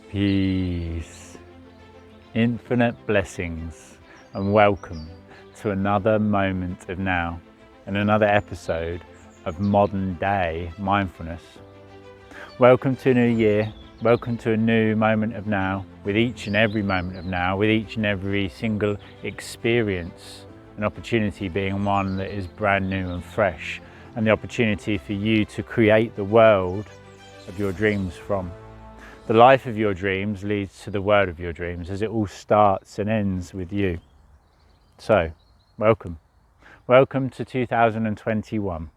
Peace, infinite blessings, and welcome to another moment of now and another episode of modern day mindfulness. Welcome to a new year, welcome to a new moment of now, with each and every moment of now, with each and every single experience, an opportunity being one that is brand new and fresh, and the opportunity for you to create the world of your dreams from. The life of your dreams leads to the world of your dreams, as it all starts and ends with you. So, welcome. Welcome to 2021.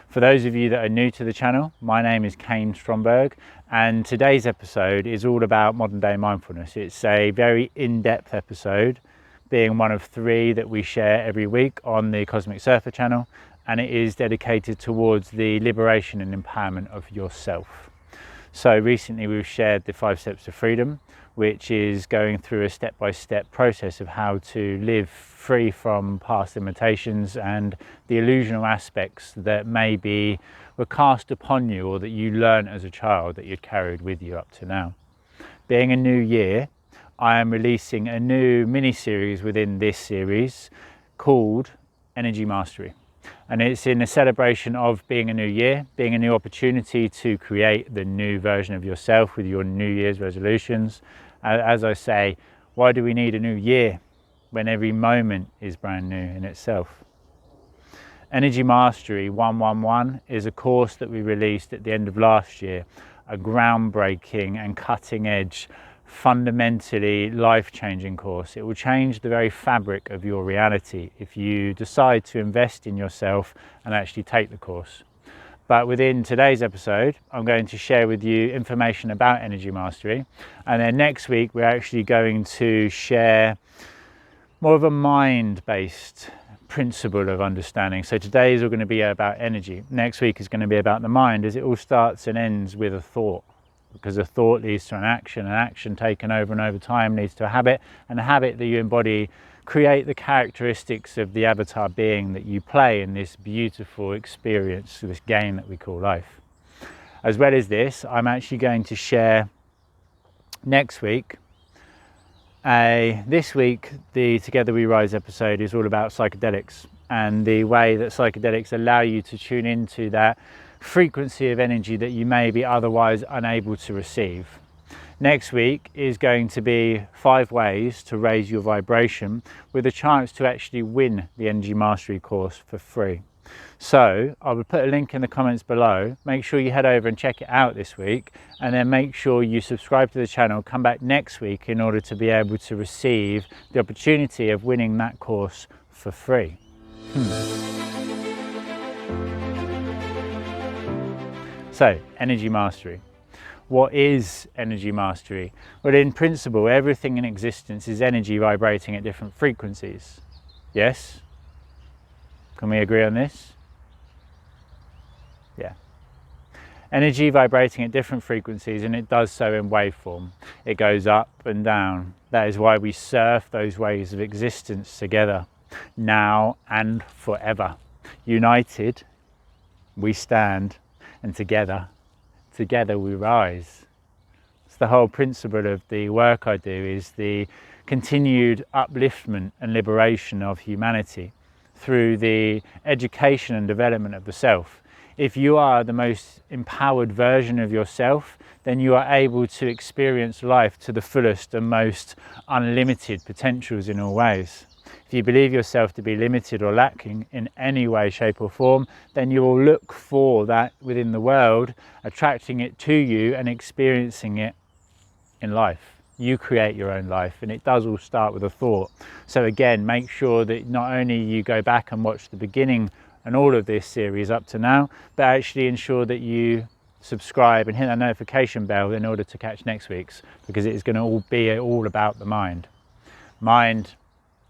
For those of you that are new to the channel, my name is Kain Stromberg, and today's episode is all about modern day mindfulness. It's a very in-depth episode, being one of 3 that we share every week on the Cosmic Surfer channel, and it is dedicated towards the liberation and empowerment of yourself. So recently we've shared the 5 steps to freedom, which is going through a step-by-step process of how to live free from past limitations and the illusional aspects that maybe were cast upon you or that you learned as a child that you'd carried with you up to now. Being a new year, I am releasing a new mini-series within this series called Energy Mastery. And it's in a celebration of being a new year, being a new opportunity to create the new version of yourself with your New Year's resolutions. As I say, why do we need a new year when every moment is brand new in itself? Energy Mastery 111 is a course that we released at the end of last year, a groundbreaking and cutting edge, fundamentally life-changing course. It will change the very fabric of your reality if you decide to invest in yourself and actually take the course. But within today's episode, I'm going to share with you information about Energy Mastery, and then next week we're actually going to share more of a mind-based principle of understanding. So today is all going to be about energy. Next week is going to be about the mind, as it all starts and ends with a thought. Because a thought leads to an action taken over and over time leads to a habit, and a habit that you embody create the characteristics of the avatar being that you play in this beautiful experience, this game that we call life. As well as this, I'm actually going to share next week. This week, the Together We Rise episode is all about psychedelics and the way that psychedelics allow you to tune into that frequency of energy that you may be otherwise unable to receive. Next week is going to be 5 ways to raise your vibration, with a chance to actually win the Energy Mastery course for free. So I will put a link in the comments below. Make sure you head over and check it out this week, and then make sure you subscribe to the channel. Come back next week in order to be able to receive the opportunity of winning that course for free. So, Energy Mastery. What is Energy Mastery? Well, in principle, everything in existence is energy vibrating at different frequencies. Yes? Can we agree on this? Yeah. Energy vibrating at different frequencies, and it does so in waveform. It goes up and down. That is why we surf those waves of existence together, now and forever. United, we stand. And together we rise. It's the whole principle of the work I do, is the continued upliftment and liberation of humanity through the education and development of the self. If you are the most empowered version of yourself, then you are able to experience life to the fullest and most unlimited potentials in all ways. If you believe yourself to be limited or lacking in any way, shape or form, then you will look for that within the world, attracting it to you and experiencing it in life. You create your own life, and it does all start with a thought. So again, make sure that not only you go back and watch the beginning and all of this series up to now, but actually ensure that you subscribe and hit that notification bell in order to catch next week's, because it is going to be all about the mind. Mind,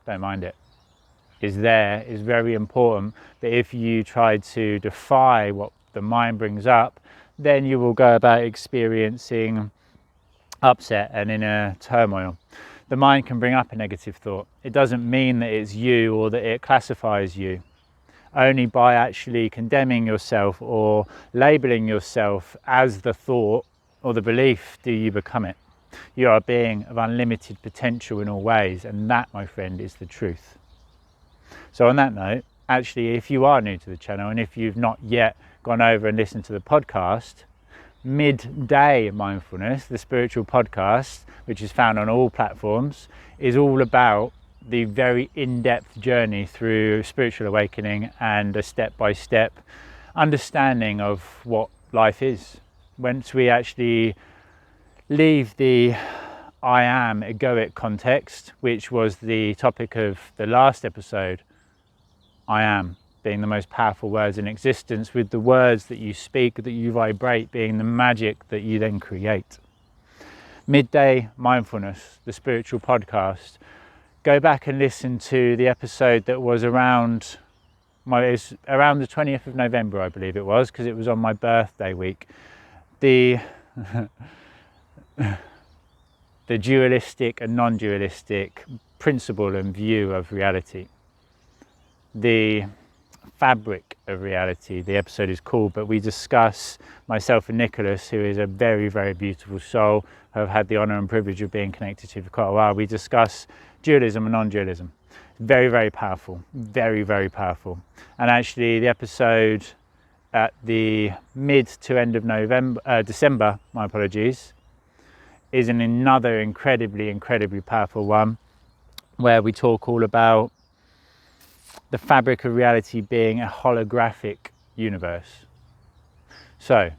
don't mind it, is very important, but if you try to defy what the mind brings up, then you will go about experiencing upset and inner turmoil. The mind can bring up a negative thought. It doesn't mean that it's you or that it classifies you. Only by actually condemning yourself or labeling yourself as the thought or the belief, do you become it. You are a being of unlimited potential in all ways, and that, my friend, is the truth. So on that note, actually, if you are new to the channel and if you've not yet gone over and listened to the podcast, Midday Mindfulness, the spiritual podcast, which is found on all platforms, is all about the very in-depth journey through spiritual awakening and a step-by-step understanding of what life is. Once we actually leave the I am egoic context, which was the topic of the last episode, I am being the most powerful words in existence, with the words that you speak, that you vibrate, being the magic that you then create. Midday Mindfulness, the spiritual podcast. Go back and listen to the episode that was around the 20th of November, I believe it was, because it was on my birthday week. The dualistic and non-dualistic principle and view of reality. The fabric of reality, the episode is called, but we discuss, myself and Nicholas, who is a very, very beautiful soul, who I've had the honour and privilege of being connected to for quite a while. We discuss dualism and non-dualism. Very, very powerful, very, very powerful. And actually the episode at the mid to end of December, my apologies, is another incredibly, incredibly powerful one, where we talk all about the fabric of reality being a holographic universe. So,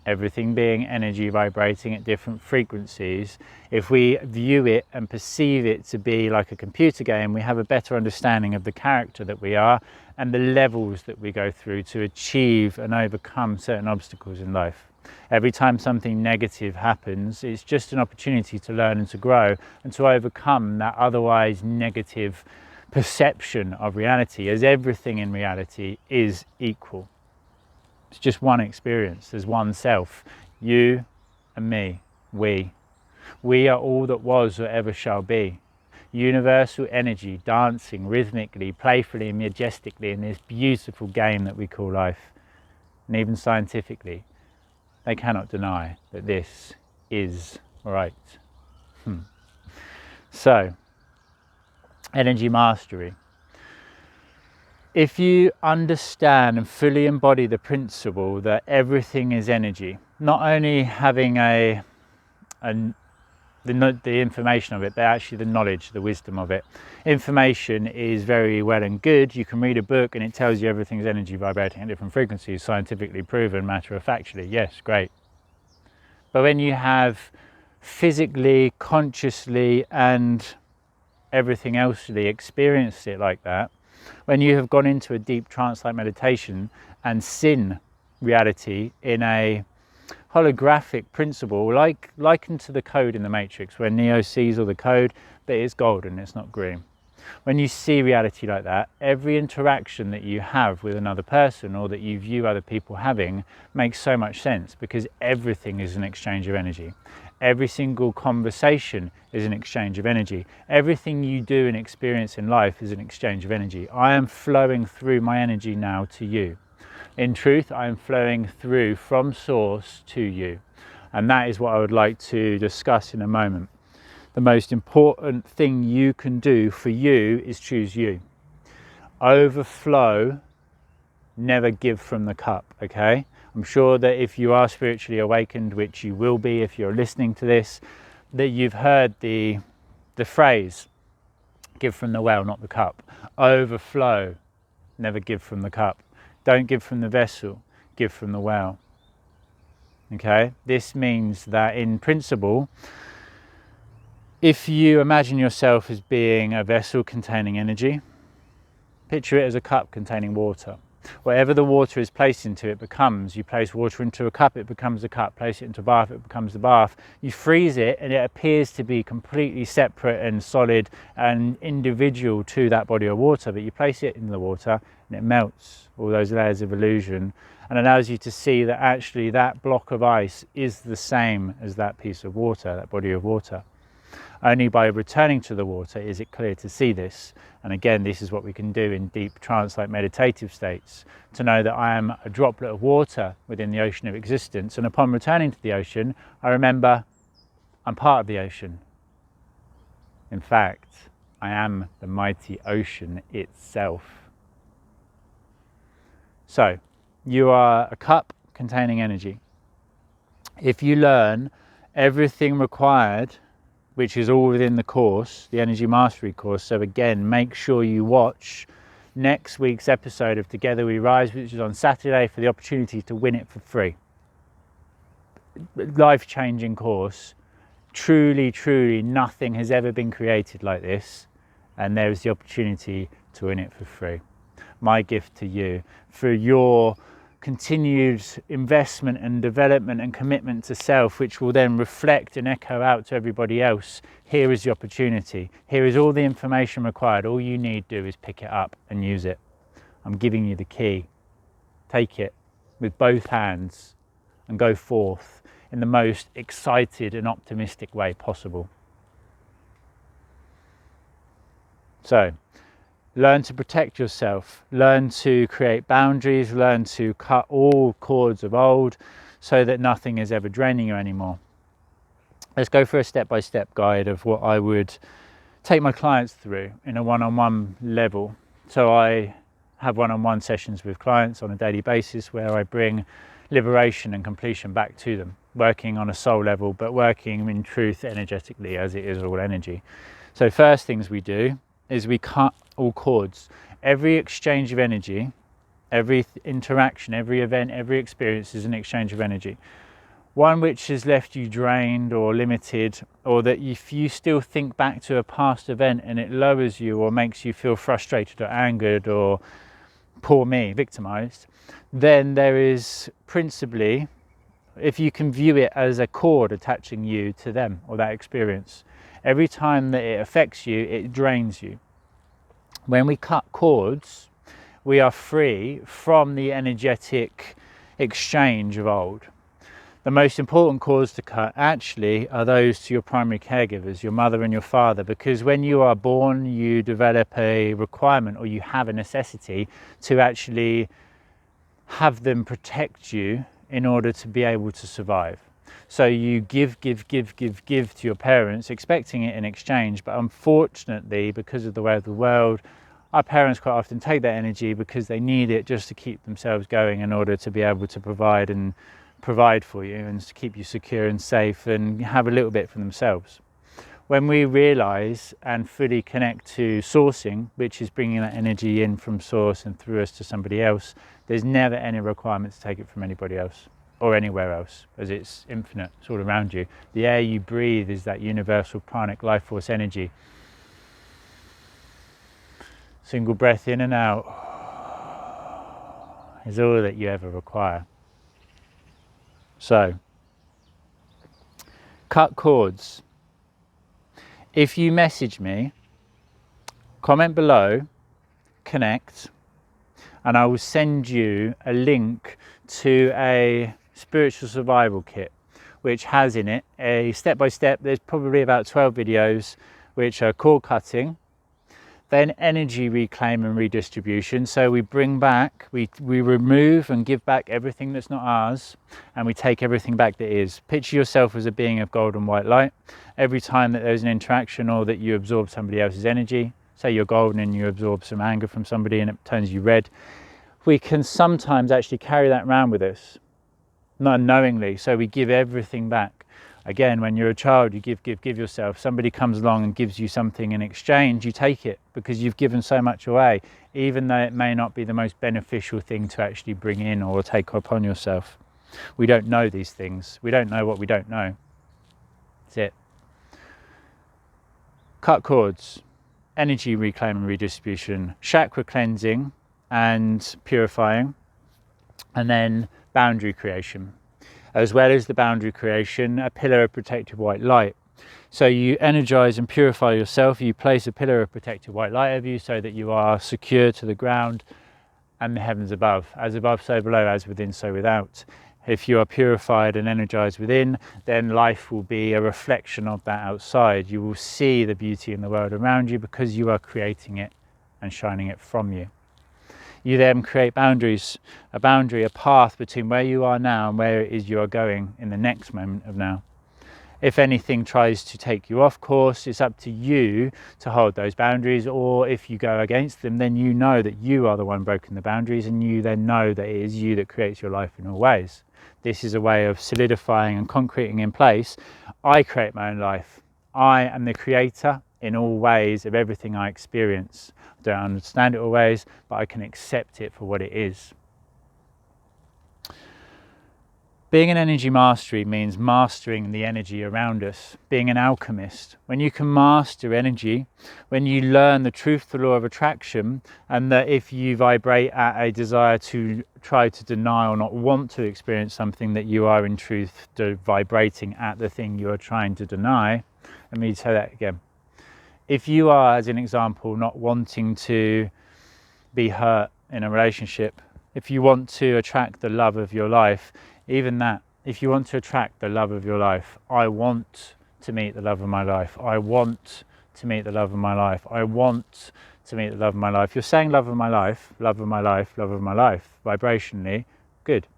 everything being energy vibrating at different frequencies, if we view it and perceive it to be like a computer game, we have a better understanding of the character that we are and the levels that we go through to achieve and overcome certain obstacles in life. Every time something negative happens, it's just an opportunity to learn and to grow and to overcome that otherwise negative perception of reality, as everything in reality is equal. It's just one experience. There's one self. You and me. We. We are all that was or ever shall be. Universal energy dancing rhythmically, playfully and majestically in this beautiful game that we call life. And even scientifically, they cannot deny that this is right. So, energy mastery. If you understand and fully embody the principle that everything is energy, not only having the information of it, but actually the knowledge, the wisdom of it. Information is very well and good. You can read a book and it tells you everything's energy vibrating at different frequencies, scientifically proven, matter-of-factly. Yes, great. But when you have physically, consciously, and everything elsely experienced it like that, when you have gone into a deep trance-like meditation and seen reality in a holographic principle, likened to the code in the Matrix, where Neo sees all the code, but it's golden, it's not green. When you see reality like that, every interaction that you have with another person or that you view other people having makes so much sense, because everything is an exchange of energy. Every single conversation is an exchange of energy. Everything you do and experience in life is an exchange of energy. I am flowing through my energy now to you. In truth, I am flowing through from source to you. And that is what I would like to discuss in a moment. The most important thing you can do for you is choose you. Overflow, never give from the cup, okay? I'm sure that if you are spiritually awakened, which you will be if you're listening to this, that you've heard the phrase, give from the well, not the cup. Overflow, never give from the cup. Don't give from the vessel, give from the well. Okay, this means that in principle, if you imagine yourself as being a vessel containing energy, picture it as a cup containing water. Whatever the water is placed into, it becomes. You place water into a cup, it becomes a cup. Place it into a bath, it becomes a bath. You freeze it and it appears to be completely separate and solid and individual to that body of water, but you place it in the water and it melts all those layers of illusion and allows you to see that actually that block of ice is the same as that piece of water, that body of water. Only by returning to the water is it clear to see this. And again, this is what we can do in deep trance-like meditative states, to know that I am a droplet of water within the ocean of existence. And upon returning to the ocean, I remember I'm part of the ocean. In fact, I am the mighty ocean itself. So, you are a cup containing energy. If you learn everything required, which is all within the course, the Energy Mastery course, so again, make sure you watch next week's episode of Together We Rise, which is on Saturday, for the opportunity to win it for free. Life-changing course. Truly, truly, nothing has ever been created like this, and there is the opportunity to win it for free. My gift to you for your continued investment and development and commitment to self, which will then reflect and echo out to everybody else. Here is the opportunity. Here is all the information required. All you need to do is pick it up and use it. I'm giving you the key. Take it with both hands and go forth in the most excited and optimistic way possible. So, learn to protect yourself, learn to create boundaries, learn to cut all cords of old so that nothing is ever draining you anymore. Let's go for a step-by-step guide of what I would take my clients through in a one-on-one level. So I have one-on-one sessions with clients on a daily basis where I bring liberation and completion back to them, working on a soul level, but working in truth energetically, as it is all energy. So first things we do is we cut all cords. Every exchange of energy, every interaction, every event, every experience is an exchange of energy. One which has left you drained or limited, or that if you still think back to a past event and it lowers you or makes you feel frustrated or angered or poor me, victimized, then there is principally, if you can view it as a cord attaching you to them or that experience, every time that it affects you, it drains you. When we cut cords, we are free from the energetic exchange of old. The most important cords to cut actually are those to your primary caregivers, your mother and your father, because when you are born, you develop a requirement or you have a necessity to actually have them protect you in order to be able to survive. So you give to your parents, expecting it in exchange. But unfortunately, because of the way of the world, our parents quite often take that energy because they need it just to keep themselves going in order to be able to provide for you and to keep you secure and safe and have a little bit for themselves. When we realize and fully connect to sourcing, which is bringing that energy in from source and through us to somebody else, there's never any requirement to take it from anybody else or anywhere else, as it's infinite, it's all around you. The air you breathe is that universal pranic life force energy. Single breath in and out is all that you ever require. So, cut cords. If you message me, comment below, connect, and I will send you a link to a spiritual survival kit, which has in it a step-by-step. There's probably about 12 videos, which are cord cutting, then energy reclaim and redistribution. So we bring back, we remove and give back everything that's not ours, and we take everything back that is. Picture yourself as a being of gold and white light. Every time that there's an interaction or that you absorb somebody else's energy, say you're golden and you absorb some anger from somebody and it turns you red, we can sometimes actually carry that around with us, not unknowingly. So we give everything back. Again, when you're a child, you give yourself. Somebody comes along and gives you something in exchange, you take it because you've given so much away, even though it may not be the most beneficial thing to actually bring in or take upon yourself. We don't know these things. We don't know what we don't know. That's it. Cut cords, energy reclaim and redistribution, chakra cleansing and purifying, and then boundary creation. As well as the boundary creation, a pillar of protective white light. So you energize and purify yourself, you place a pillar of protective white light over you so that you are secure to the ground and the heavens above. As above, so below, as within, so without. If you are purified and energized within, then life will be a reflection of that outside. You will see the beauty in the world around you because you are creating it and shining it from you. You then create boundaries, a boundary, a path between where you are now and where it is you are going in the next moment of now. If anything tries to take you off course, it's up to you to hold those boundaries, or if you go against them, then you know that you are the one breaking the boundaries, and you then know that it is you that creates your life in all ways. This is a way of solidifying and concreting in place. I create my own life. I am the creator in all ways of everything I experience. I don't understand it always, but I can accept it for what it is. Being an energy mastery means mastering the energy around us, being an alchemist. When you can master energy, when you learn the truth, the law of attraction, and that if you vibrate at a desire to try to deny or not want to experience something, that you are in truth vibrating at the thing you are trying to deny. Let me say that again. If you are, as an example, not wanting to be hurt in a relationship, if you want to attract the love of your life, even that, if you want to attract the love of your life, I want to meet the love of my life. I want to meet the love of my life. I want to meet the love of my life. You're saying love of my life, love of my life, love of my life, vibrationally, good.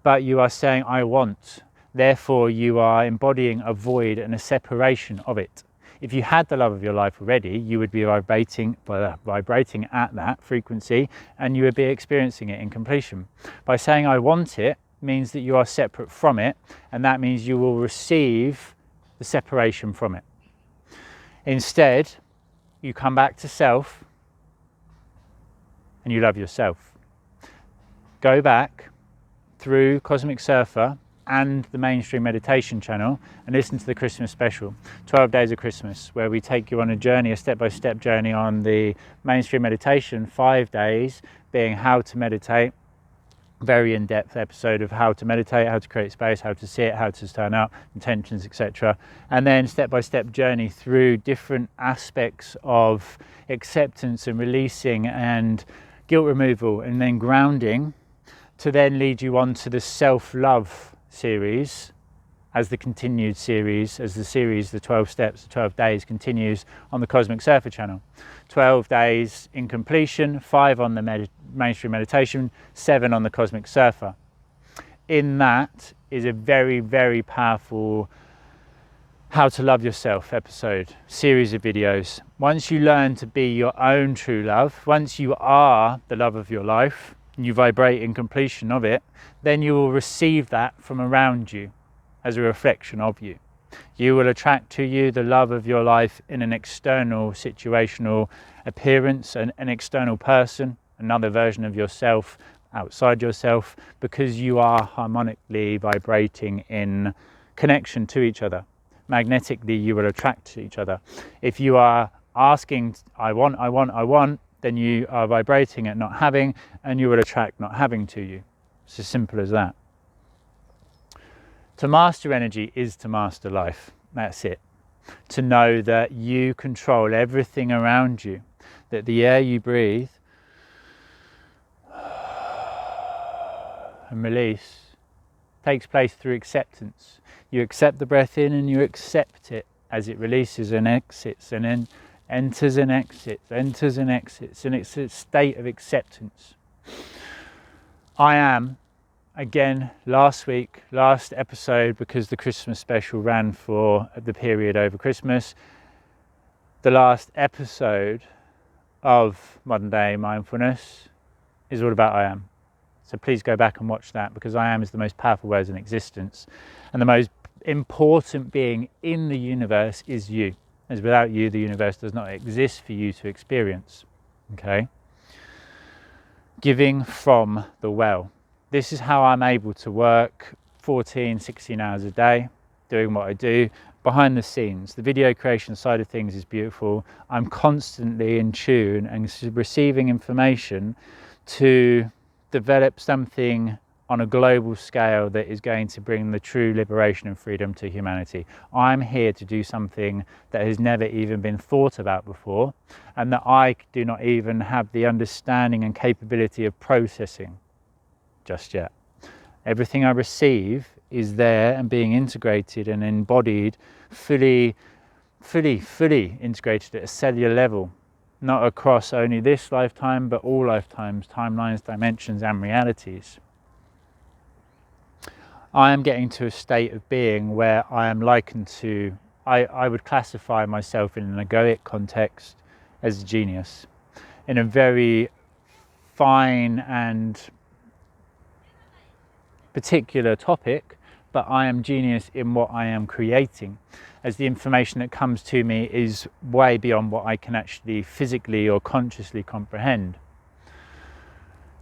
But you are saying I want. Therefore, you are embodying a void and a separation of it. If you had the love of your life already, you would be vibrating at that frequency, and you would be experiencing it in completion. By saying I want it, means that you are separate from it, and that means you will receive the separation from it. Instead, you come back to self and you love yourself. Go back through Cosmic Surfer and the mainstream meditation channel and listen to the Christmas special, 12 Days of Christmas, where we take you on a journey, a step-by-step journey on the mainstream meditation, 5 days being how to meditate. Very in-depth episode of how to meditate, how to create space, how to sit, how to turn up, intentions, etc. And then step-by-step journey through different aspects of acceptance and releasing and guilt removal, and then grounding, to then lead you on to the self-love series as the continued series, as the series, the 12 steps, the 12 days continues on the Cosmic Surfer channel. 12 days in completion, 5 on the mainstream meditation, 7 on the Cosmic Surfer. In that is a very, very powerful how to love yourself episode, series of videos. Once you learn to be your own true love, once you are the love of your life, and you vibrate in completion of it, then you will receive that from around you as a reflection of you. You will attract to you the love of your life in an external situational appearance, an external person, another version of yourself outside yourself, because you are harmonically vibrating in connection to each other. Magnetically, you will attract to each other. If you are asking, I want, then you are vibrating at not having, and you will attract not having to you. It's as simple as that. To master energy is to master life. That's it. To know that you control everything around you, that the air you breathe and release takes place through acceptance. You accept the breath in and you accept it as it releases and exits, and then enters and exits, enters and exits, and it's a state of acceptance. I am, again, last episode, because the Christmas special ran for the period over Christmas, the last episode of Modern Day Mindfulness is all about I am. So please go back and watch that, because I am is the most powerful words in existence, and the most important being in the universe is you, as without you the universe does not exist for you to experience. Okay? Giving from the well. This is how I'm able to work 14, 16 hours a day doing what I do behind the scenes. The video creation side of things is beautiful. I'm constantly in tune and receiving information to develop something on a global scale that is going to bring the true liberation and freedom to humanity. I'm here to do something that has never even been thought about before, and that I do not even have the understanding and capability of processing just yet. Everything I receive is there and being integrated and embodied, fully integrated at a cellular level, not across only this lifetime, but all lifetimes, timelines, dimensions, and realities. I am getting to a state of being where I am likened to, I would classify myself in an egoic context as a genius, in a very fine and particular topic, but I am genius in what I am creating, as the information that comes to me is way beyond what I can actually physically or consciously comprehend.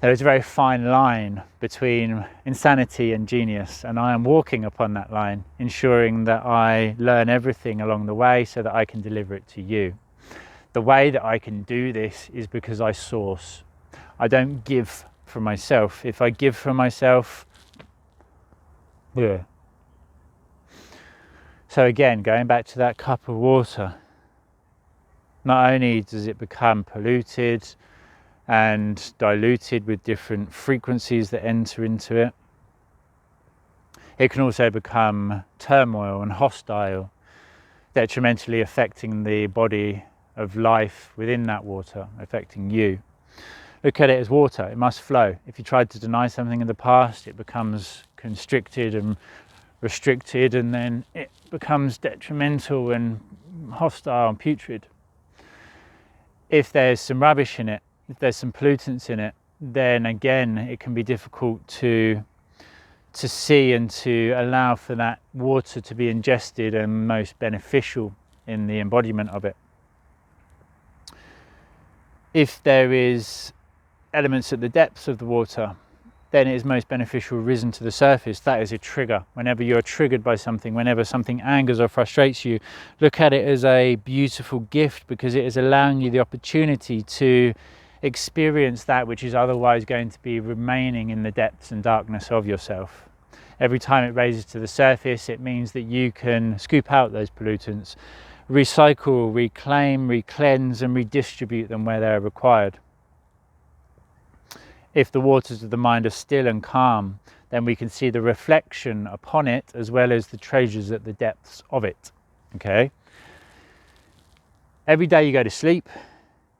There is a very fine line between insanity and genius, and I am walking upon that line, ensuring that I learn everything along the way so that I can deliver it to you. The way that I can do this is because I source. I don't give from myself. If I give from myself, yeah. So again, going back to that cup of water, not only does it become polluted and diluted with different frequencies that enter into it, it can also become turmoil and hostile, detrimentally affecting the body of life within that water, affecting you. Look at it as water. It must flow. If you tried to deny something in the past, it becomes constricted and restricted, and then it becomes detrimental and hostile and putrid. If there's some rubbish in it, if there's some pollutants in it, then again it can be difficult to see and to allow for that water to be ingested and most beneficial in the embodiment of it. If there is elements at the depths of the water, then it is most beneficial risen to the surface. That is a trigger. Whenever you're triggered by something, whenever something angers or frustrates you, look at it as a beautiful gift, because it is allowing you the opportunity to experience that which is otherwise going to be remaining in the depths and darkness of yourself. Every time it raises to the surface, it means that you can scoop out those pollutants, recycle, reclaim, recleanse, and redistribute them where they're required. If the waters of the mind are still and calm, then we can see the reflection upon it as well as the treasures at the depths of it. Okay? Every day you go to sleep,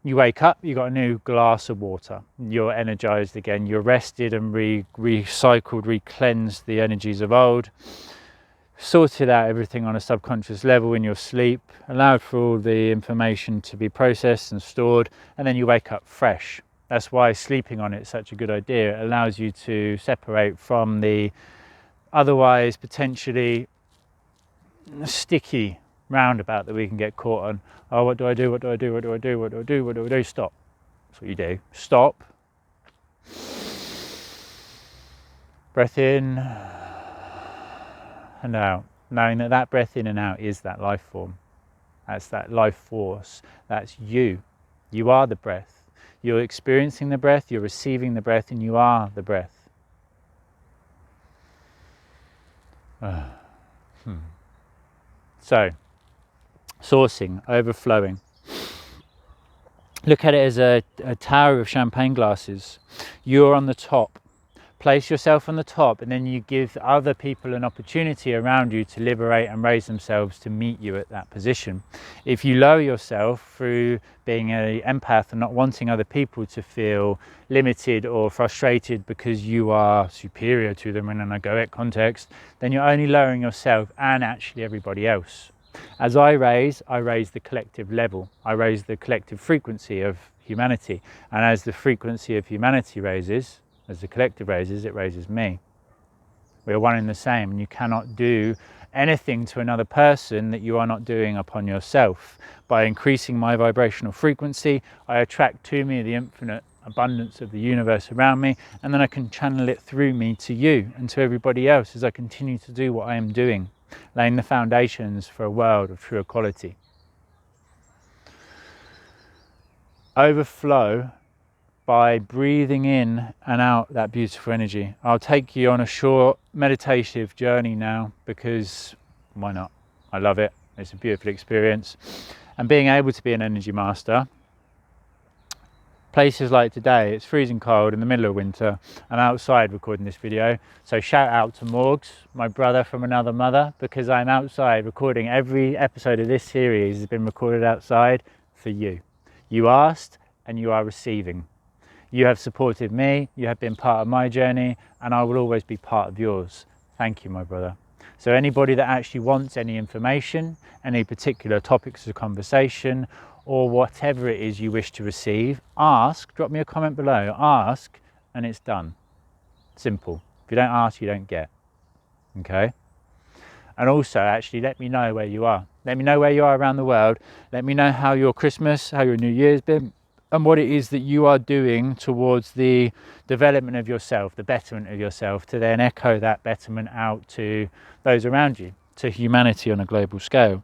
you wake up, you've got a new glass of water. You're energized again. You're rested and recycled, recleansed the energies of old, sorted out everything on a subconscious level in your sleep, allowed for all the information to be processed and stored, and then you wake up fresh. That's why sleeping on it is such a good idea. It allows you to separate from the otherwise potentially sticky roundabout that we can get caught on. Oh, what do I do? What do I do? What do I do? What do I do? What do I do? Stop. That's what you do. Stop. Breath in and out. Knowing that that breath in and out is that life form. That's that life force. That's you. You are the breath. You're experiencing the breath, you're receiving the breath, and you are the breath. So, sourcing, overflowing. Look at it as a tower of champagne glasses. You're on the top. Place yourself on the top, and then you give other people an opportunity around you to liberate and raise themselves to meet you at that position. If you lower yourself through being an empath and not wanting other people to feel limited or frustrated because you are superior to them in an egoic context, then you're only lowering yourself and actually everybody else. As I raise the collective level. I raise the collective frequency of humanity. And as the frequency of humanity raises, as the collective raises, it raises me. We are one and the same, and you cannot do anything to another person that you are not doing upon yourself. By increasing my vibrational frequency, I attract to me the infinite abundance of the universe around me, and then I can channel it through me to you and to everybody else as I continue to do what I am doing, laying the foundations for a world of true equality. Overflow by breathing in and out that beautiful energy. I'll take you on a short meditative journey now, because why not? I love it. It's a beautiful experience. And being able to be an energy master Places like today, it's freezing cold in the middle of winter. I'm outside recording this video, so shout out to Morgs, my brother from another mother, because I'm outside recording. Every episode of this series has been recorded outside for you. You asked and you are receiving. You have supported me, you have been part of my journey, and I will always be part of yours. Thank you, my brother. So anybody that actually wants any information, any particular topics of conversation, or whatever it is you wish to receive, ask, drop me a comment below, ask, and it's done. Simple. If you don't ask, you don't get. Okay? And also, actually, let me know where you are. Let me know where you are around the world. Let me know how your Christmas, how your New Year's been, and what it is that you are doing towards the development of yourself, the betterment of yourself, to then echo that betterment out to those around you, to humanity on a global scale.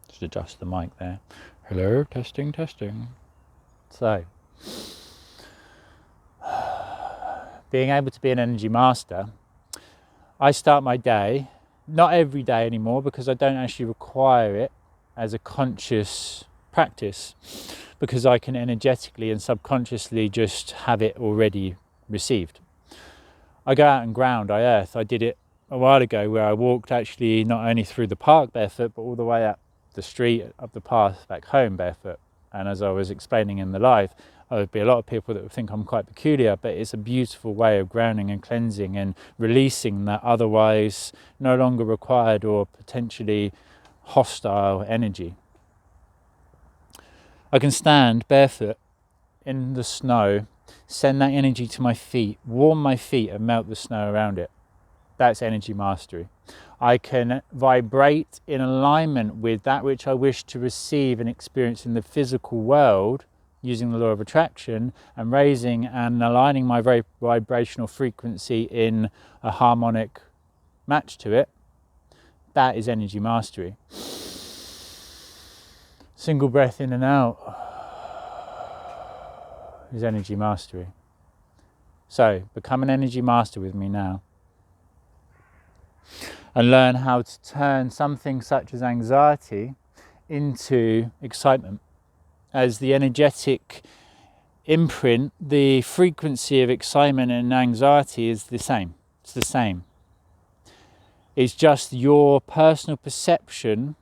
Just adjust the mic there. Hello, testing, testing. So, being able to be an energy master, I start my day, not every day anymore, because I don't actually require it as a conscious practice, because I can energetically and subconsciously just have it already received. I go out and ground, I earth. I did it a while ago where I walked actually not only through the park barefoot, but all the way up the street, up the path back home barefoot. And as I was explaining in the live, there would be a lot of people that would think I'm quite peculiar, but it's a beautiful way of grounding and cleansing and releasing that otherwise no longer required or potentially hostile energy. I can stand barefoot in the snow, send that energy to my feet, warm my feet and melt the snow around it. That's energy mastery. I can vibrate in alignment with that which I wish to receive and experience in the physical world using the law of attraction and raising and aligning my vibrational frequency in a harmonic match to it. That is energy mastery. Single breath in and out is energy mastery. So become an energy master with me now and learn how to turn something such as anxiety into excitement. As the energetic imprint, the frequency of excitement and anxiety is the same. It's the same. It's just your personal perception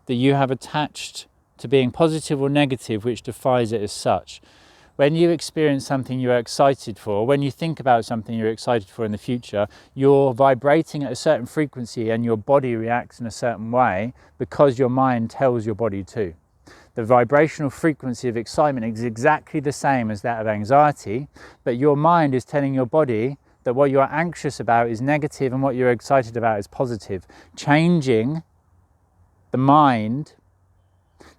that you have attached to being positive or negative, which defies it as such. When you experience something you're excited for, when you think about something you're excited for in the future, you're vibrating at a certain frequency and your body reacts in a certain way because your mind tells your body to. The vibrational frequency of excitement is exactly the same as that of anxiety, but your mind is telling your body that what you're anxious about is negative and what you're excited about is positive. Changing the mind,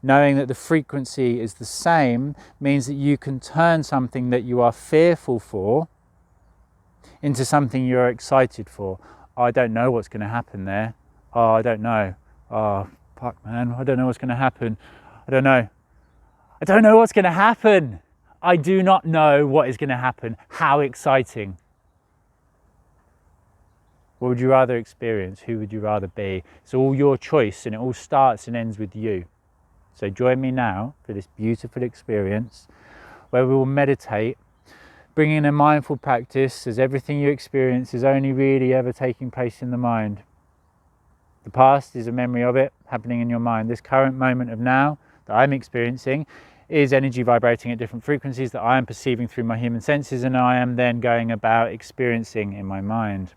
knowing that the frequency is the same, means that you can turn something that you are fearful for into something you're excited for. Oh, I don't know what's going to happen there. Oh, I don't know. Oh, fuck, man. I don't know what's going to happen. I don't know. I don't know what's going to happen. I do not know what is going to happen. How exciting. What would you rather experience? Who would you rather be? It's all your choice, and it all starts and ends with you. So join me now for this beautiful experience where we will meditate, bring in a mindful practice, as everything you experience is only really ever taking place in the mind. The past is a memory of it happening in your mind. This current moment of now that I'm experiencing is energy vibrating at different frequencies that I am perceiving through my human senses, and I am then going about experiencing in my mind.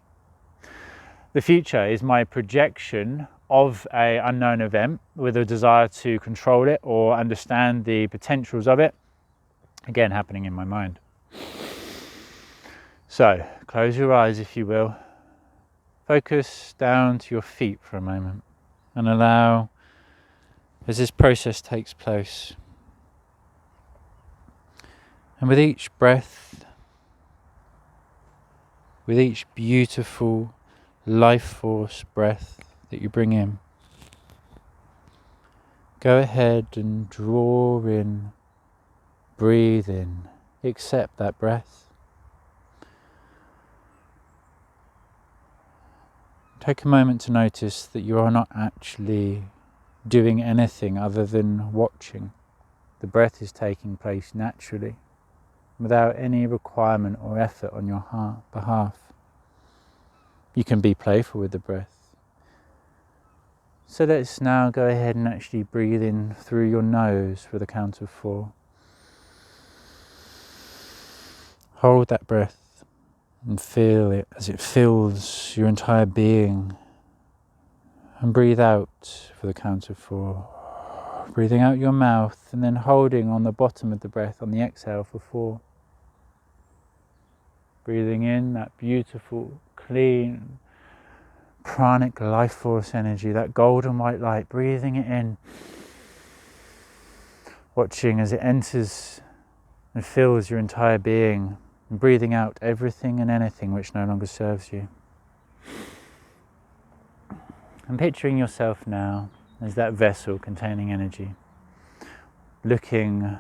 The future is my projection of an unknown event with a desire to control it or understand the potentials of it, again happening in my mind. So close your eyes if you will, focus down to your feet for a moment and allow, as this process takes place, and with each breath, with each beautiful life force breath that you bring in, go ahead and draw in, breathe in, accept that breath. Take a moment to notice that you are not actually doing anything other than watching. The breath is taking place naturally, without any requirement or effort on your behalf. You can be playful with the breath. So let's now go ahead and actually breathe in through your nose for the count of 4. Hold that breath and feel it as it fills your entire being. And breathe out for the count of 4. Breathing out your mouth and then holding on the bottom of the breath on the exhale for 4. Breathing in that beautiful, clean, pranic life force energy, that golden white light, breathing it in. Watching as it enters and fills your entire being, and breathing out everything and anything which no longer serves you. And picturing yourself now as that vessel containing energy, looking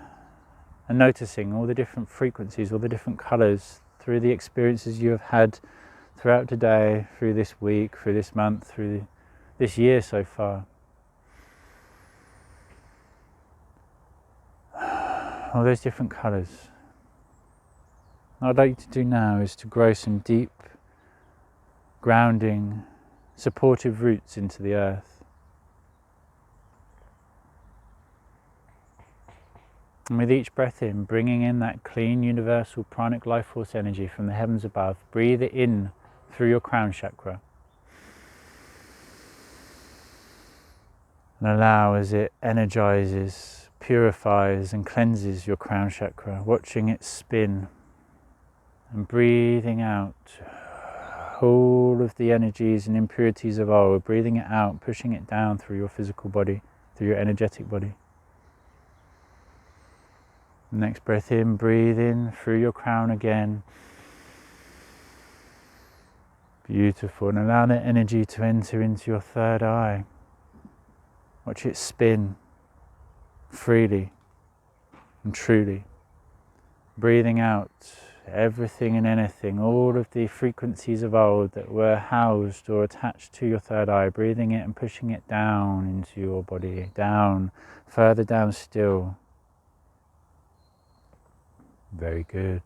and noticing all the different frequencies, all the different colours through the experiences you have had throughout today, through this week, through this month, through this year so far. All those different colours. What I'd like you to do now is to grow some deep, grounding, supportive roots into the earth. And with each breath in, bringing in that clean, universal, pranic life force energy from the heavens above, breathe it in through your crown chakra. And allow as it energizes, purifies and cleanses your crown chakra, watching it spin and breathing out all of the energies and impurities of old, breathing it out, pushing it down through your physical body, through your energetic body. Next breath in, breathe in through your crown again. Beautiful. And allow that energy to enter into your third eye. Watch it spin freely and truly. Breathing out everything and anything, all of the frequencies of old that were housed or attached to your third eye, breathing it and pushing it down into your body, down, further down still. Very good.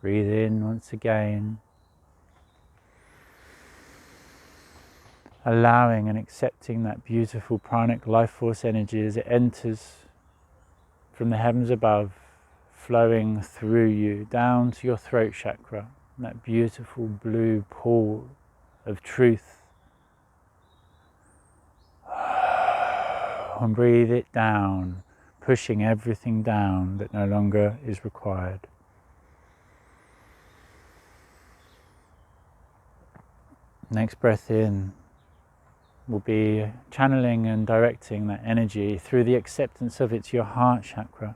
Breathe in once again. Allowing and accepting that beautiful pranic life force energy as it enters from the heavens above, flowing through you down to your throat chakra, that beautiful blue pool of truth. And breathe it down, pushing everything down that no longer is required. Next breath in will be channeling and directing that energy through the acceptance of it to your heart chakra,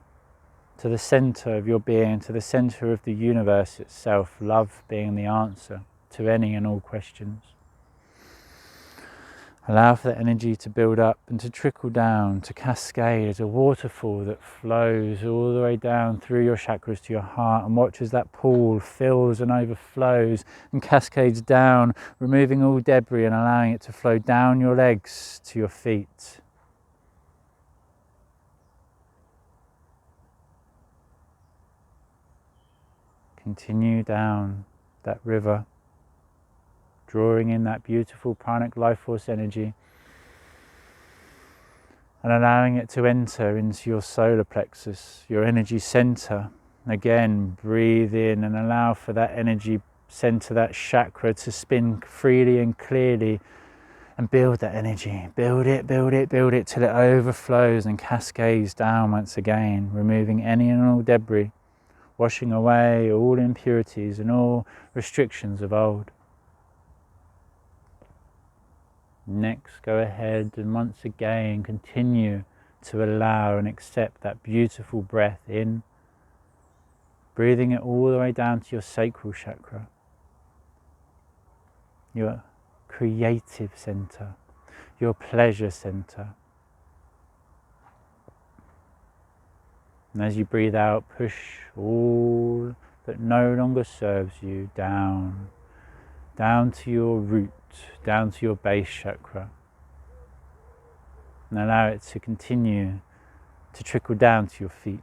to the center of your being, to the center of the universe itself, love being the answer to any and all questions. Allow for that energy to build up and to trickle down, to cascade as a waterfall that flows all the way down through your chakras to your heart, and watch as that pool fills and overflows and cascades down, removing all debris and allowing it to flow down your legs to your feet. Continue down that river, drawing in that beautiful pranic life force energy and allowing it to enter into your solar plexus, your energy center. Again, breathe in and allow for that energy center, that chakra, to spin freely and clearly, and build that energy. Build it, build it, build it till it overflows and cascades down once again, removing any and all debris, washing away all impurities and all restrictions of old. Next, go ahead and once again continue to allow and accept that beautiful breath in, breathing it all the way down to your sacral chakra, your creative center, your pleasure center. And as you breathe out, push all that no longer serves you down to your root, down to your base chakra. and allow it to continue to trickle down to your feet.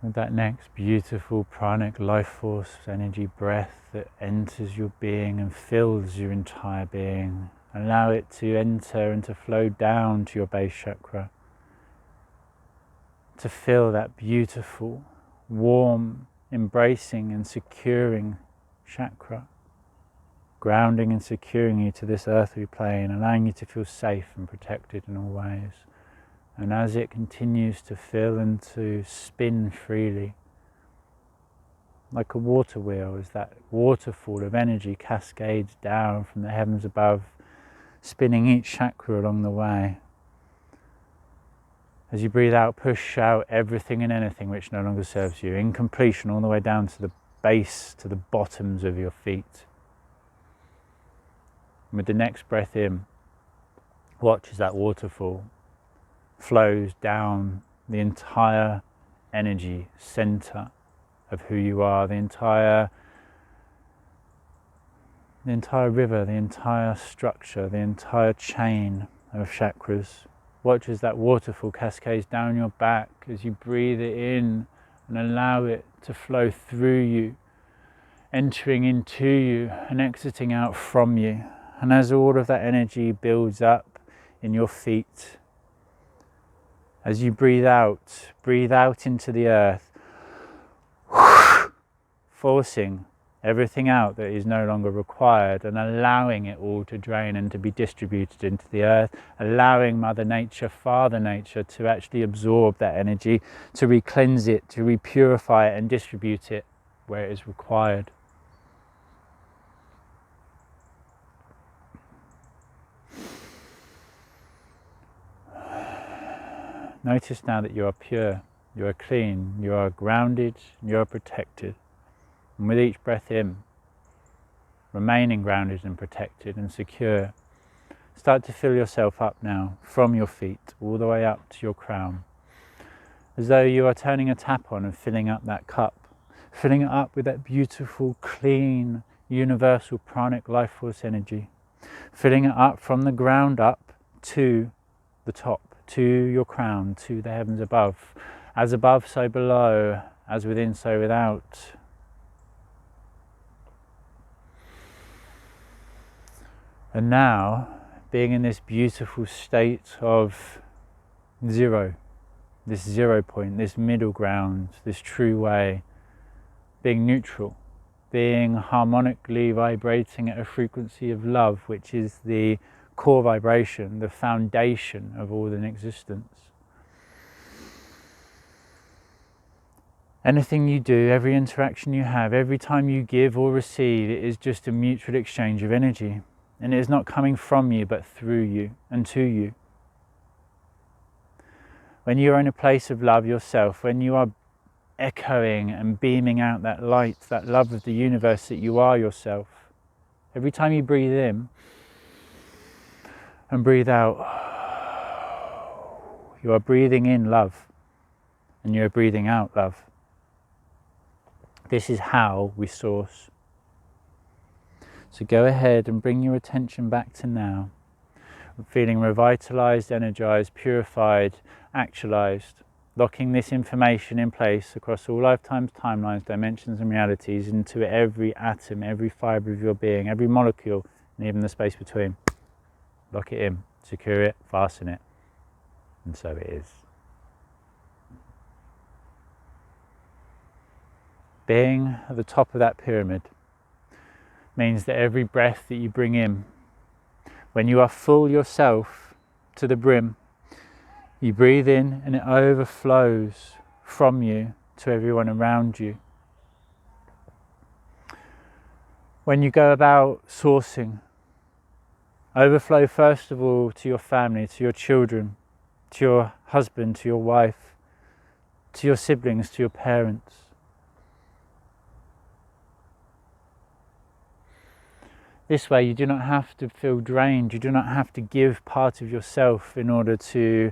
With that next beautiful pranic life force energy breath that enters your being and fills your entire being, allow it to enter and to flow down to your base chakra, to feel that beautiful, warm, embracing and securing chakra, grounding and securing you to this earthly plane, allowing you to feel safe and protected in all ways. And as it continues to fill and to spin freely, like a water wheel, as that waterfall of energy cascades down from the heavens above, spinning each chakra along the way. As you breathe out, push out everything and anything which no longer serves you, in completion all the way down to the base, to the bottoms of your feet. And with the next breath in, watch as that waterfall flows down the entire energy center of who you are, the entire river, the entire structure, the entire chain of chakras. Watch as that waterfall cascades down your back as you breathe it in and allow it to flow through you, entering into you and exiting out from you. And as all of that energy builds up in your feet, as you breathe out into the earth, forcing everything out that is no longer required and allowing it all to drain and to be distributed into the earth, allowing Mother Nature, Father Nature, to actually absorb that energy, to re-cleanse it, to re-purify it and distribute it where it is required. Notice now that you are pure, you are clean, you are grounded, you are protected. And with each breath in, remaining grounded and protected and secure, start to fill yourself up now from your feet all the way up to your crown, as though you are turning a tap on and filling up that cup, filling it up with that beautiful, clean, universal pranic life force energy, filling it up from the ground up to the top, to your crown, to the heavens above. As above, so below, as within, so without. And now, being in this beautiful state of zero, this 0 point, this middle ground, this true way, being neutral, being harmonically vibrating at a frequency of love, which is the core vibration, the foundation of all in existence. Anything you do, every interaction you have, every time you give or receive, it is just a mutual exchange of energy. And it is not coming from you, but through you and to you. When you are in a place of love yourself, when you are echoing and beaming out that light, that love of the universe that you are yourself, every time you breathe in and breathe out, you are breathing in love and you are breathing out love. This is how we source. So go ahead and bring your attention back to now, feeling revitalized, energized, purified, actualized, locking this information in place across all lifetimes, timelines, dimensions and realities into every atom, every fiber of your being, every molecule, and even the space between. Lock it in, secure it, fasten it, and so it is. Being at the top of that pyramid means that every breath that you bring in, when you are full yourself to the brim, you breathe in and it overflows from you to everyone around you. When you go about sourcing, overflow first of all to your family, to your children, to your husband, to your wife, to your siblings, to your parents. This way you do not have to feel drained, you do not have to give part of yourself in order to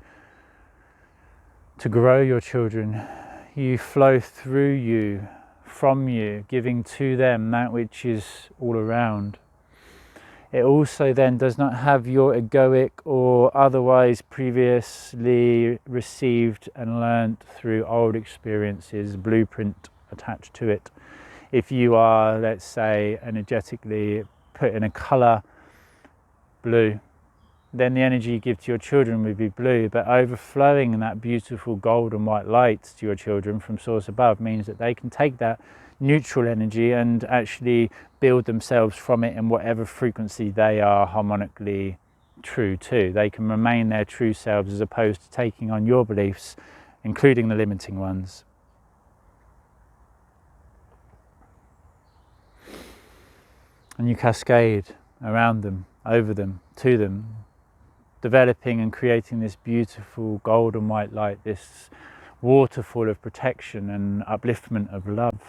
grow your children. You flow through you from you, giving to them that which is all around. It also then does not have your egoic or otherwise previously received and learnt through old experiences blueprint attached to it. If you are, let's say, energetically put in a colour blue, then the energy you give to your children would be blue, but overflowing in that beautiful gold and white light to your children from source above means that they can take that neutral energy and actually build themselves from it in whatever frequency they are harmonically true to. They can remain their true selves as opposed to taking on your beliefs, including the limiting ones. And you cascade around them, over them, to them, developing and creating this beautiful golden white light, this waterfall of protection and upliftment of love.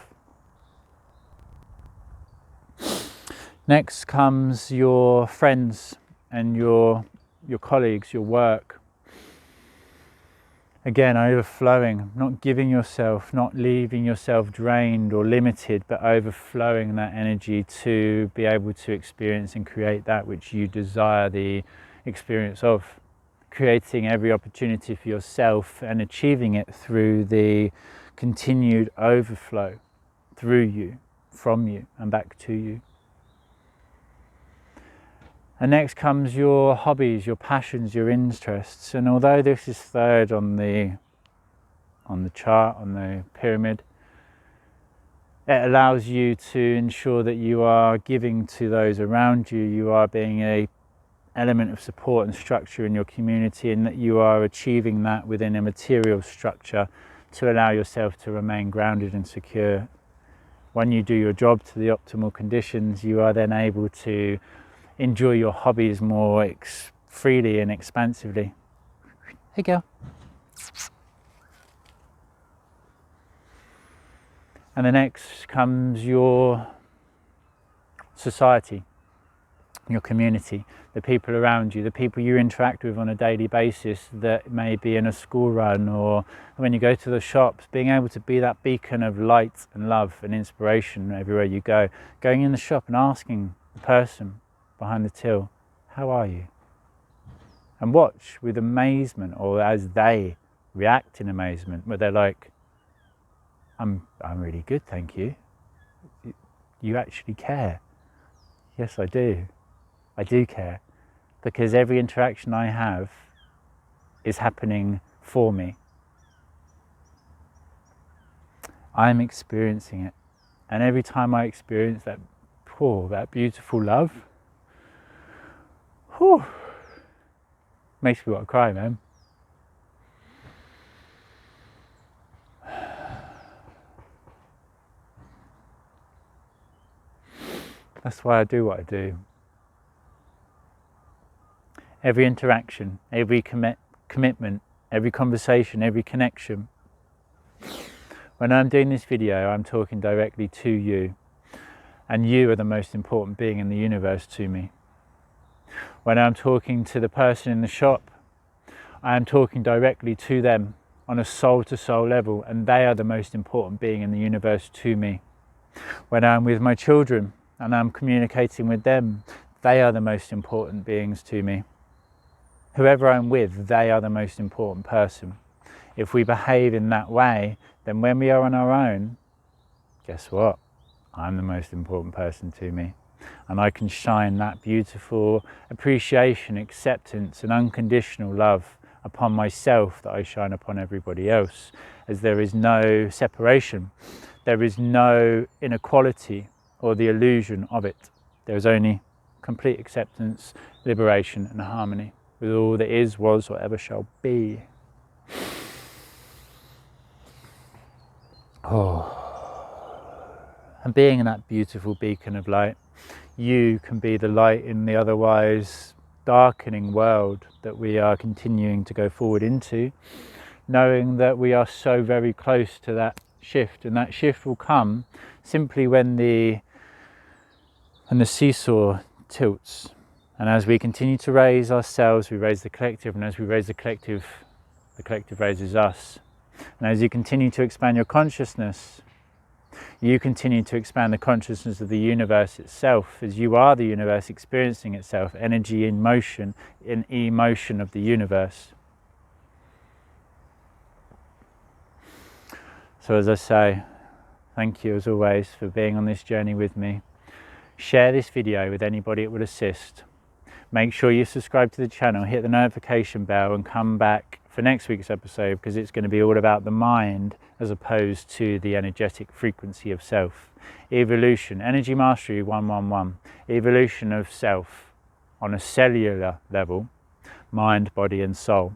Next comes your friends and your colleagues, your work. Again, overflowing, not giving yourself, not leaving yourself drained or limited, but overflowing that energy to be able to experience and create that which you desire the experience of. Creating every opportunity for yourself and achieving it through the continued overflow through you, from you, and back to you. And next comes your hobbies, your passions, your interests. And although this is third on the chart, on the pyramid, it allows you to ensure that you are giving to those around you. You are being an element of support and structure in your community, and that you are achieving that within a material structure to allow yourself to remain grounded and secure. When you do your job to the optimal conditions, you are then able to enjoy your hobbies more freely and expansively. Hey girl. And the next comes your society, your community, the people around you, the people you interact with on a daily basis, that may be in a school run or when you go to the shops, being able to be that beacon of light and love and inspiration everywhere you go. Going in the shop and asking the person behind the till, how are you? And watch with amazement, or as they react in amazement, where they're like, I'm really good, thank you. You actually care. Yes, I do. I do care, because every interaction I have is happening for me. I'm experiencing it, and every time I experience that beautiful love, makes me want to cry, man. That's why I do what I do. Every interaction, every commitment, every conversation, every connection. When I'm doing this video, I'm talking directly to you, and you are the most important being in the universe to me. When I'm talking to the person in the shop, I am talking directly to them on a soul-to-soul level, and they are the most important being in the universe to me. When I'm with my children and I'm communicating with them, they are the most important beings to me. Whoever I'm with, they are the most important person. If we behave in that way, then when we are on our own, guess what? I'm the most important person to me. And I can shine that beautiful appreciation, acceptance and unconditional love upon myself that I shine upon everybody else, as there is no separation, there is no inequality or the illusion of it. There is only complete acceptance, liberation and harmony with all that is, was or ever shall be. And being in that beautiful beacon of light, you can be the light in the otherwise darkening world that we are continuing to go forward into, knowing that we are so very close to that shift, and that shift will come simply when the seesaw tilts. And as we continue to raise ourselves, we raise the collective, and as we raise the collective raises us. And as you continue to expand your consciousness, You continue to expand the consciousness of the universe itself, as you are the universe experiencing itself, energy in motion, in emotion of the universe. So as I say, thank you as always for being on this journey with me. Share this video with anybody it would assist. Make sure you subscribe to the channel, hit the notification bell, and come back for next week's episode, because it's going to be all about the mind as opposed to the energetic frequency of self. Evolution, Energy Mastery 111, evolution of self on a cellular level, mind, body and soul.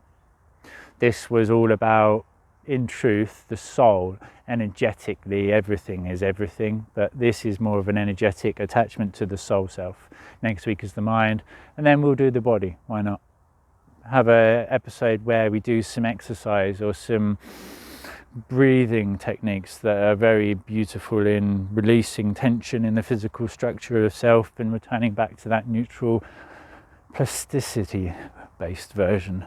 This was all about, in truth, the soul. Energetically, everything is everything, but this is more of an energetic attachment to the soul self. Next week is the mind, and then we'll do the body. Why not? Have an episode where we do some exercise or some breathing techniques that are very beautiful in releasing tension in the physical structure of self and returning back to that neutral plasticity based version,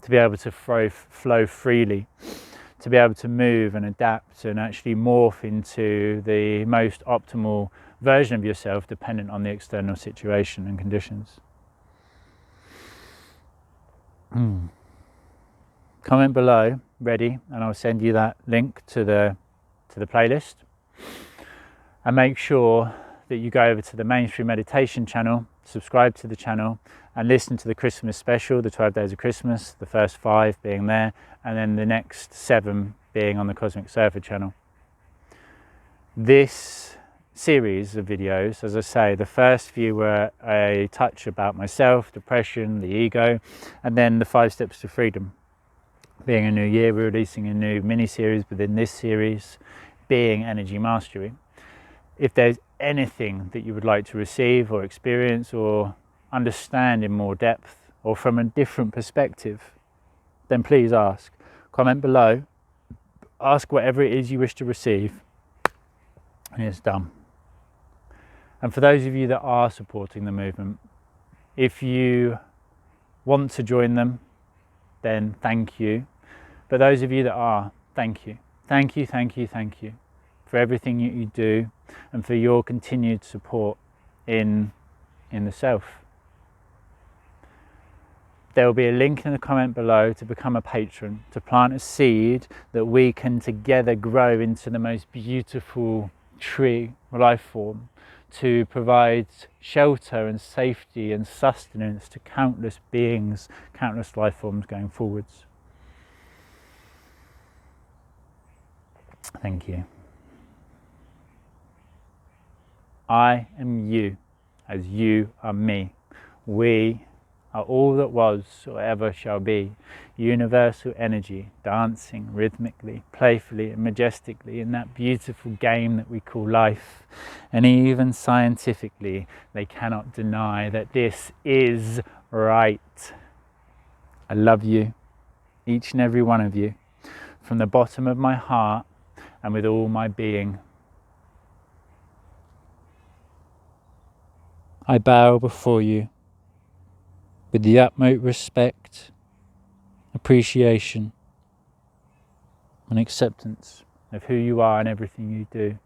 to be able to flow freely, to be able to move and adapt and actually morph into the most optimal version of yourself dependent on the external situation and conditions. Comment below, ready, and I'll send you that link to the playlist. And make sure that you go over to the Mainstream Meditation channel, subscribe to the channel, and listen to the Christmas special, the 12 Days of Christmas, the first 5 being there, and then the next 7 being on the Cosmic Surfer channel. This series of videos, as I say, the first few were a touch about myself, depression, the ego, and then the 5 steps to freedom. Being a new year, we're releasing a new mini-series within this series, being Energy Mastery. If there's anything that you would like to receive or experience or understand in more depth or from a different perspective, then please ask. Comment below, ask whatever it is you wish to receive, and it's done. And for those of you that are supporting the movement, if you want to join them, then thank you. But those of you that are, thank you. Thank you, thank you, thank you for everything you do and for your continued support in the self. There will be a link in the comment below to become a patron, to plant a seed that we can together grow into the most beautiful tree, life form, to provide shelter and safety and sustenance to countless beings, countless life forms going forwards. Thank you. I am you, as you are me. We are all that was or ever shall be. Universal energy, dancing rhythmically, playfully and majestically in that beautiful game that we call life. And even scientifically, they cannot deny that this is right. I love you, each and every one of you, from the bottom of my heart and with all my being. I bow before you with the utmost respect, appreciation and acceptance of who you are and everything you do.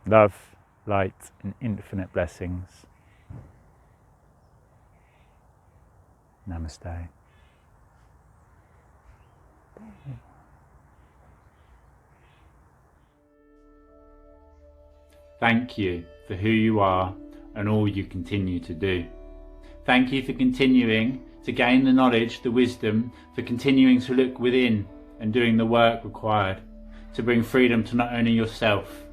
Love, light and infinite blessings. Namaste. Thank you for who you are and all you continue to do. Thank you for continuing to gain the knowledge, the wisdom, for continuing to look within and doing the work required to bring freedom to not only yourself,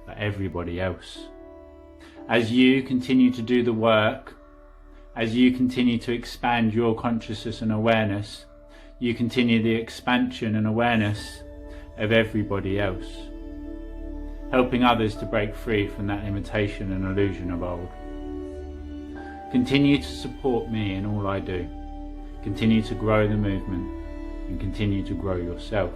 but everybody else. As you continue to do the work, as you continue to expand your consciousness and awareness, you continue the expansion and awareness of everybody else, helping others to break free from that limitation and illusion of old. Continue to support me in all I do. Continue to grow the movement and continue to grow yourself.